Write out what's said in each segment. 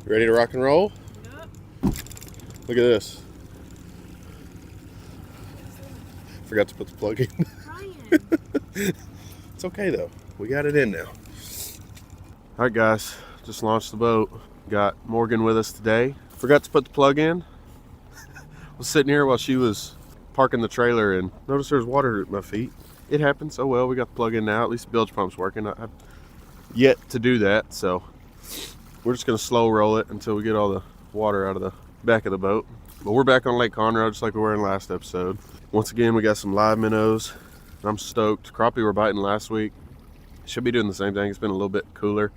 Ready to rock and roll? Yep. Look at this. Forgot to put the plug in. Ryan. It's okay though. We got it in now. Alright guys, just launched the boat. Got Morgan with us today. Forgot to put the plug in. Was sitting here while she was parking the trailer and noticed there's water at my feet. It happens. Oh well, we got the plug in now. At least the bilge pump's working. I've yet to do that, so we're just gonna slow roll it until we get all the water out of the back of the boat. But we're back on Lake Conroe just like we were in last episode. Once again, we got some live minnows. I'm stoked. Crappie were biting last week. Should be doing the same thing. It's been a little bit cooler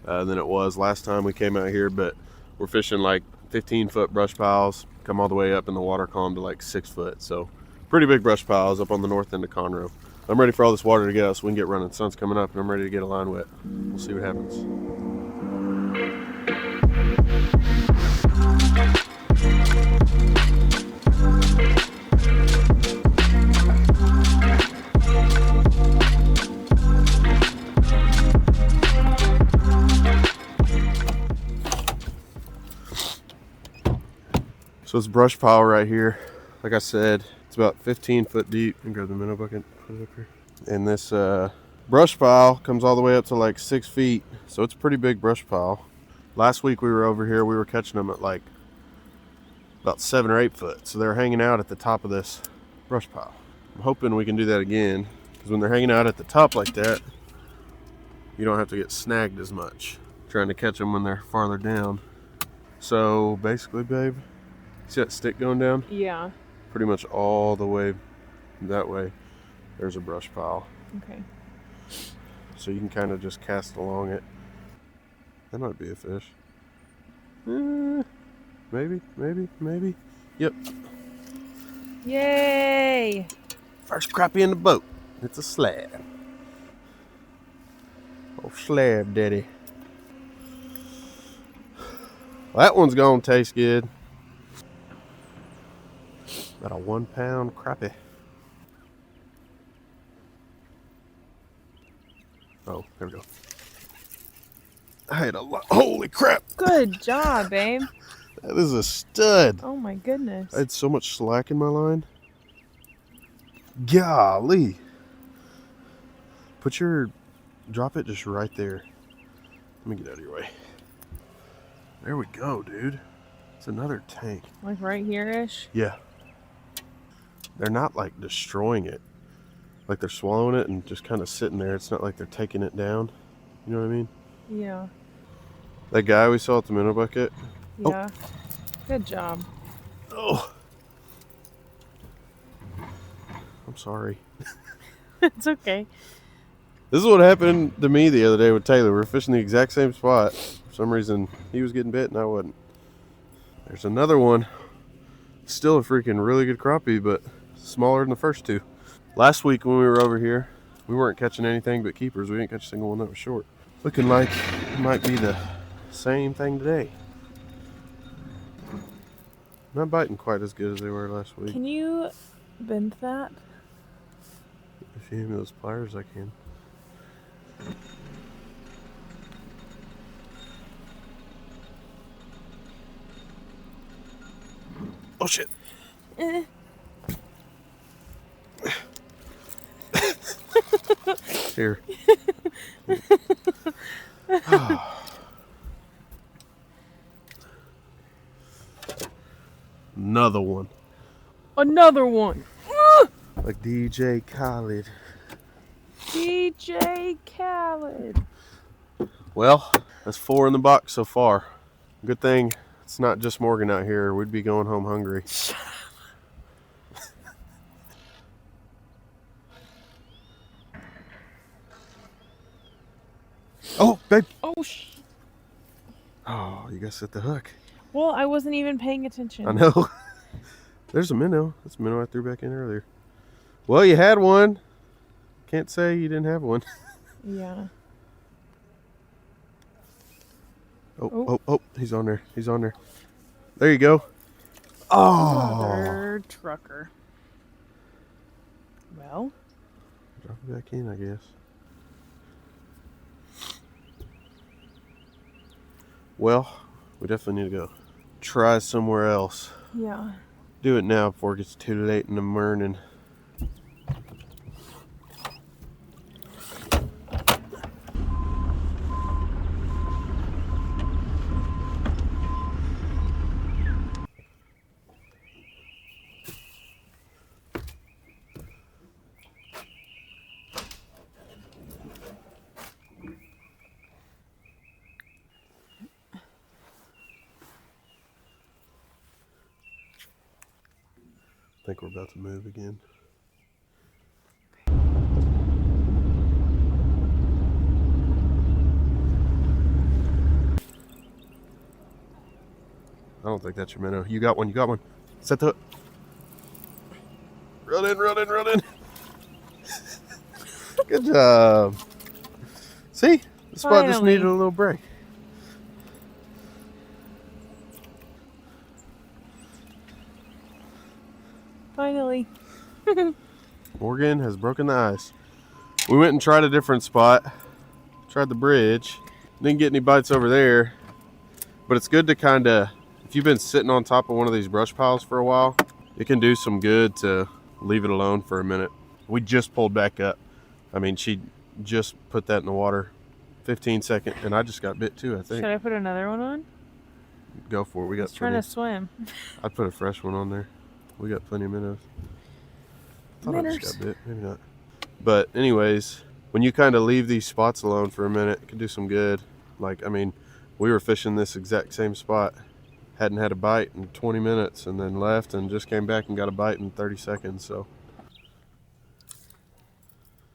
than it was last time we came out here, but we're fishing like 15-foot brush piles, come all the way up in the water column to like 6 foot. So pretty big brush piles up on the north end of Conroe. I'm ready for all this water to get out so we can get running. Sun's coming up and I'm ready to get a line wet. We'll see what happens. So it's brush pile right here. Like I said, it's about 15 foot deep. And grab the minnow bucket, put it up here. And this brush pile comes all the way up to like 6 feet. So it's a pretty big brush pile. Last week we were over here, we were catching them at like about 7 or 8 foot. So they're hanging out at the top of this brush pile. I'm hoping we can do that again, because when they're hanging out at the top like that, you don't have to get snagged as much trying to catch them when they're farther down. So basically, babe, see that stick going down? Yeah. Pretty much all the way that way, there's a brush pile. Okay. So you can kind of just cast along it. That might be a fish. Maybe. Yep. Yay! First crappie in the boat. It's a slab. Oh, slab, daddy. Well, that one's gonna taste good. About a 1 pound crappie. Oh, there we go. I had a lot. Holy crap! Good job, babe. That is a stud. Oh my goodness. I had so much slack in my line. Golly. Drop it just right there. Let me get out of your way. There we go, dude. It's another tank. Like right here-ish? Yeah. They're not like destroying it. Like they're swallowing it and just kind of sitting there. It's not like they're taking it down. You know what I mean? Yeah. That guy we saw at the minnow bucket. Yeah. Oh. Good job. Oh. I'm sorry. It's okay. This is what happened to me the other day with Taylor. We were fishing the exact same spot. For some reason, he was getting bit and I wasn't. There's another one. Still a freaking really good crappie, but smaller than the first two. Last week when we were over here, we weren't catching anything but keepers. We didn't catch a single one that was short. Looking like it might be the same thing today. Not biting quite as good as they were last week. Can you bend that? If you give me those pliers, I can. Oh shit. Here. Another one. Another one. Like DJ Khaled. DJ Khaled. Well, that's 4 in the box so far. Good thing it's not just Morgan out here. We'd be going home hungry. Oh, babe. Oh, Oh, you gotta set the hook. Well, I wasn't even paying attention. I know. There's a minnow. That's a minnow I threw back in earlier. Well, you had one. Can't say you didn't have one. Yeah. Oh, he's on there. He's on there. There you go. Oh. Another trucker. Well. Drop it back in, I guess. Well, We definitely need to go try somewhere else. Yeah. Do it now before it gets too late in the morning. I think we're about to move again. I don't think that's your minnow. You got one, you got one. Set the hook. Run in, run in, run in. Good job. See? The spot just Finally. needed a little break. Finally. Morgan has broken the ice. We went and tried a different spot. Tried the bridge. Didn't get any bites over there. But it's good to kind of, if you've been sitting on top of one of these brush piles for a while, it can do some good to leave it alone for a minute. We just pulled back up. I mean, she just put that in the water 15 seconds, and I just got bit too, I think. Should I put another one on? Go for it. We got It's trying plenty. to swim. I'd put a fresh one on there. We got plenty of minnows. I thought I just Minnows. got bit. Maybe not. But anyways, when you kind of leave these spots alone for a minute, it can do some good. Like, I mean, we were fishing this exact same spot. Hadn't had a bite in 20 minutes and then left and just came back and got a bite in 30 seconds. So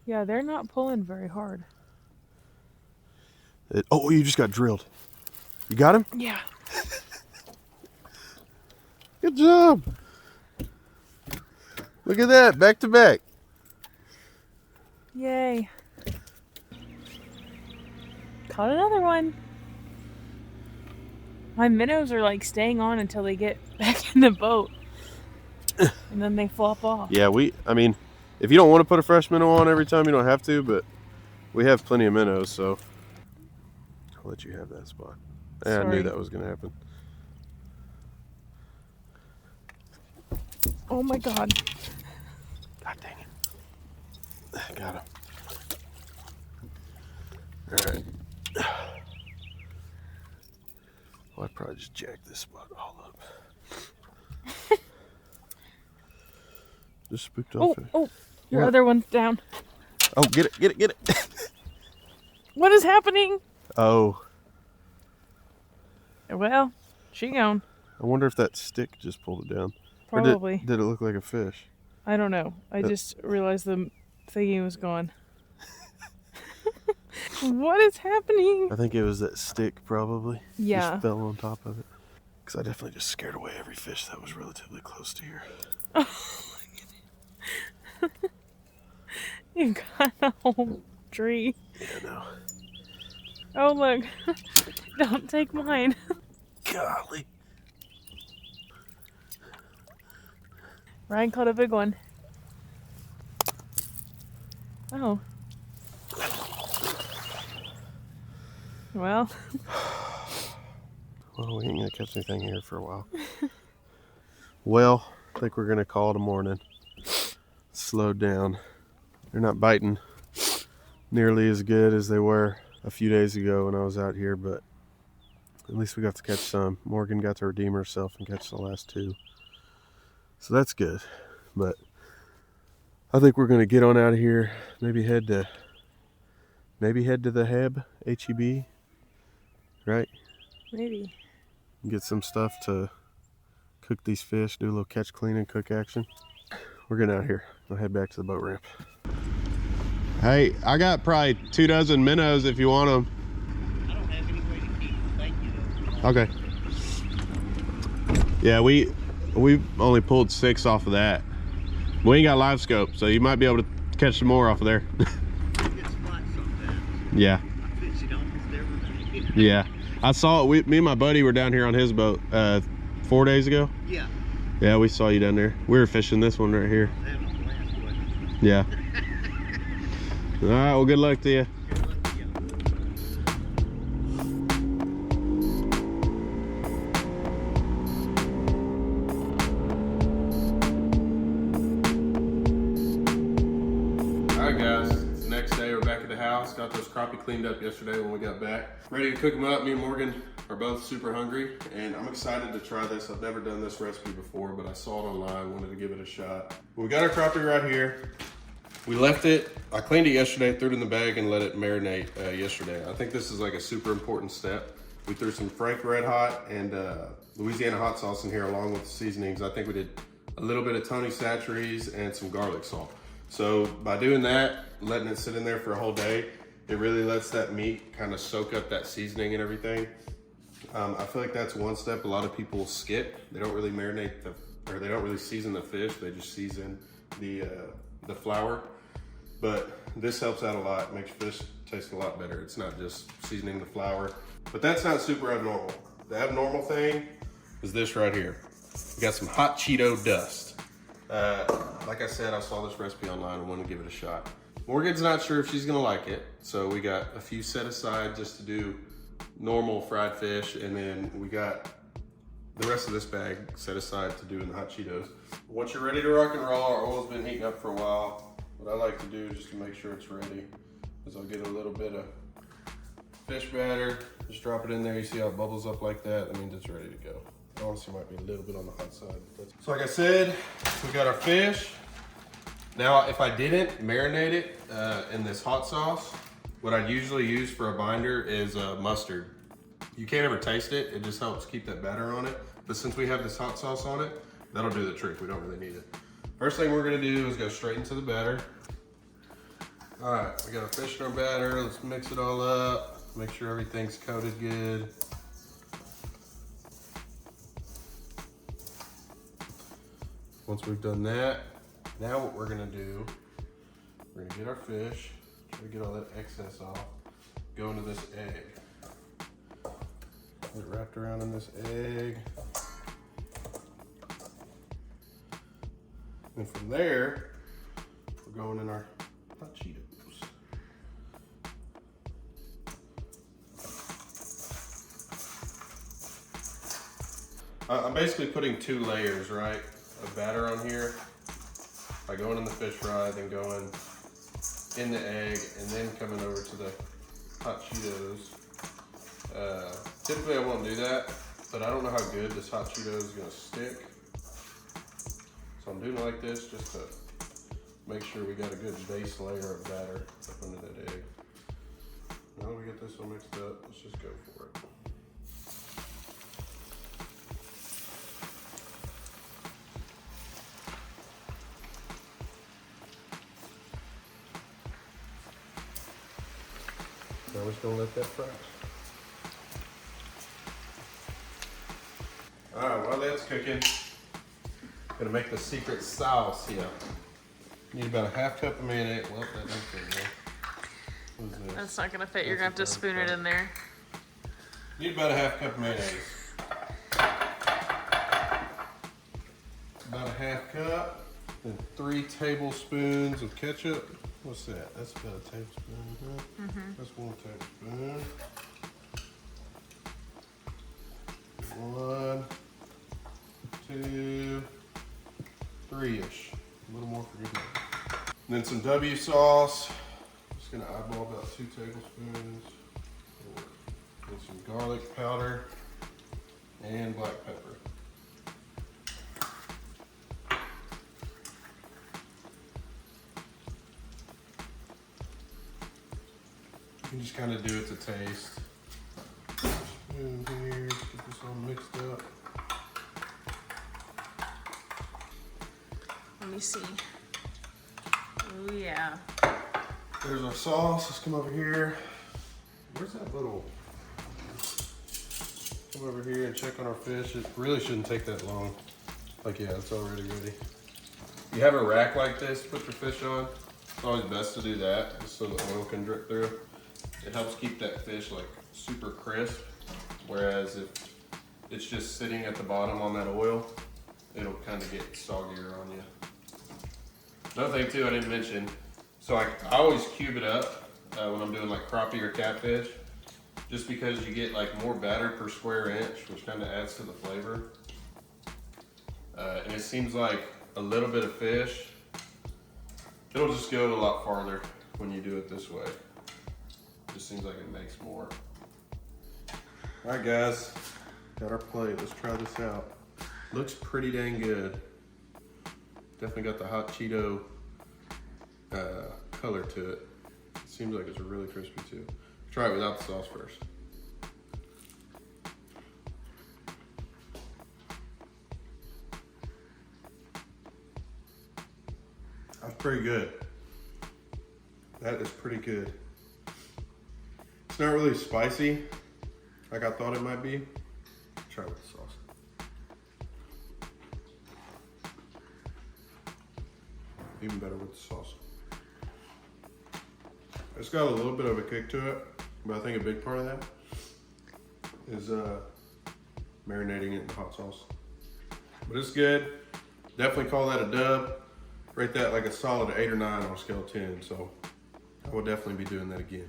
Yeah, they're not pulling very hard. oh, you just got drilled. You got him? Yeah. Good job. Look at that, back to back. Yay. Caught another one. My minnows are like staying on until they get back in the boat. And then they flop off. Yeah, I mean, if you don't want to put a fresh minnow on every time, you don't have to, but we have plenty of minnows, so I'll let you have that spot. Yeah, I knew Sorry. that was going to happen. Oh my god. God dang it. Got him. Alright. Well, I'd probably just jack this spot all up. Just spooked off it. Oh, your What? other one's down. Oh, get it, get it, get it. What is happening? Oh, Well, she gone. I wonder if that stick just pulled it down. Or Probably. did it look like a fish? I don't know. I just realized the thingy was gone. What is happening? I think it was that stick probably. Yeah. Just fell on top of it. Because I definitely just scared away every fish that was relatively close to here. You got a whole tree. Yeah, no. Oh, look. Don't take mine. Golly. Ryan caught a big one. Oh. Well. Well, we ain't gonna catch anything here for a while. Well, I think we're gonna call it a morning. Slowed down. They're not biting nearly as good as they were a few days ago when I was out here, but at least we got to catch some. Morgan got to redeem herself and catch the last two. So that's good. But I think we're gonna get on out of here. Maybe head to the Heb, HEB, right? Maybe. Get some stuff to cook these fish, do a little catch, clean, and cook action. We're getting out of here. I'll head back to the boat ramp. Hey, I got probably 2 dozen minnows if you want them. I don't have any way to keep them. Thank you, though. Okay. Yeah, we only pulled 6 off of that. We ain't got live scope, so you might be able to catch some more off of there. Good spot sometimes. Yeah. I fish it almost every day. Yeah. I saw it. Me and my buddy were down here on his boat 4 days ago. Yeah. Yeah, we saw you down there. We were fishing this one right here. I was having a blast with it. Yeah. All right, well, good luck to you. Good luck to you. those crappie cleaned up yesterday when we got back. Ready to cook them up. Me and Morgan are both super hungry, and I'm excited to try this. I've never done this recipe before, but I saw it online, wanted to give it a shot. We got our crappie right here. We left it, I cleaned it yesterday, threw it in the bag and let it marinate yesterday. I think this is like a super important step. We threw some Frank Red Hot and Louisiana hot sauce in here along with the seasonings. I think we did a little bit of Tony Chachere's and some garlic salt. So by doing that, letting it sit in there for a whole day, it really lets that meat kind of soak up that seasoning and everything. I feel like that's one step a lot of people skip. They don't really marinate or they don't really season the fish. They just season the flour. But this helps out a lot, makes fish taste a lot better. It's not just seasoning the flour, but that's not super abnormal. The abnormal thing is this right here. We got some hot Cheeto dust. Like I said, I saw this recipe online and wanted to give it a shot. Morgan's not sure if she's gonna like it, so we got a few set aside just to do normal fried fish, and then we got the rest of this bag set aside to do in the hot Cheetos. Once you're ready to rock and roll, our oil's been heating up for a while. What I like to do just to make sure it's ready is I'll get a little bit of fish batter, just drop it in there. You see how it bubbles up like that? That means it's ready to go. Honestly, might be a little bit on the hot side. So like I said, we got our fish. Now, if I didn't marinate it in this hot sauce, what I'd usually use for a binder is mustard. You can't ever taste it. It just helps keep that batter on it. But since we have this hot sauce on it, that'll do the trick. We don't really need it. First thing we're gonna do is go straight into the batter. All right, we got our fish in our batter. Let's mix it all up. Make sure everything's coated good. Once we've done that, now what we're gonna do, we're gonna get our fish, try to get all that excess off, go into this egg. Get it wrapped around in this egg. And from there, we're going in our hot Cheetos. I'm basically putting 2 layers, right, of batter on here. By going in the fish fry, then going in the egg, and then coming over to the hot Cheetos. Typically I won't do that, but I don't know how good this hot Cheeto is gonna stick. So I'm doing it like this just to make sure we got a good base layer of batter up under that egg. Now that we get this all mixed up, let's just go for it. Now we're just gonna let that fry. All right, while that's cooking, gonna make the secret sauce here. Need about a half cup of mayonnaise. Well, that doesn't fit there. What is this? That's not gonna fit. You're gonna have to spoon it in there. Need about a half cup of mayonnaise. About a half cup. Then 3 tablespoons of ketchup. What's that? That's about a tablespoon, huh? Mm-hmm. That's 1 tablespoon. 1, 2, 3-ish. A little more for good measure. And then some W sauce. Just gonna eyeball about 2 tablespoons. And some garlic powder and black pepper. You can just kind of do it to taste. Spoon here, just get this all mixed up. Let me see. Oh yeah. There's our sauce. Let's come over here. Where's that little? Come over here and check on our fish. It really shouldn't take that long. Like, yeah, it's already ready. You have a rack like this to put your fish on. It's always best to do that, just so the oil can drip through. It helps keep that fish like super crisp. Whereas if it's just sitting at the bottom on that oil, it'll kind of get soggier on you. Another thing too I didn't mention, so I always cube it up when I'm doing like crappie or catfish, just because you get like more batter per square inch, which kind of adds to the flavor. And it seems like a little bit of fish, it'll just go a lot farther when you do it this way. just seems like it makes more. All right, guys, got our plate. Let's try this out. Looks pretty dang good. Definitely got the hot Cheeto color to it. Seems like it's really crispy too. Try it without the sauce first. That's pretty good. That is pretty good. It's not really spicy like I thought it might be. Try it with the sauce. Even better with the sauce. It's got a little bit of a kick to it, but I think a big part of that is marinating it in the hot sauce. But it's good. Definitely call that a dub. Rate that like a solid 8 or 9 on a scale of 10. So I will definitely be doing that again.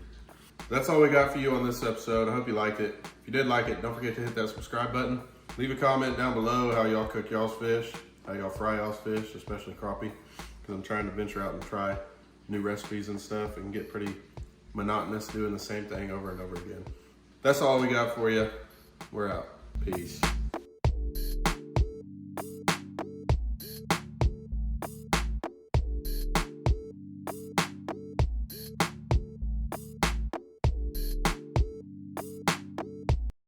That's all we got for you on this episode. I hope you liked it. If you did like it, don't forget to hit that subscribe button. Leave a comment down below how y'all cook y'all's fish, how y'all fry y'all's fish, especially crappie, because I'm trying to venture out and try new recipes and stuff. It can get pretty monotonous doing the same thing over and over again. That's all we got for you. We're out. Peace.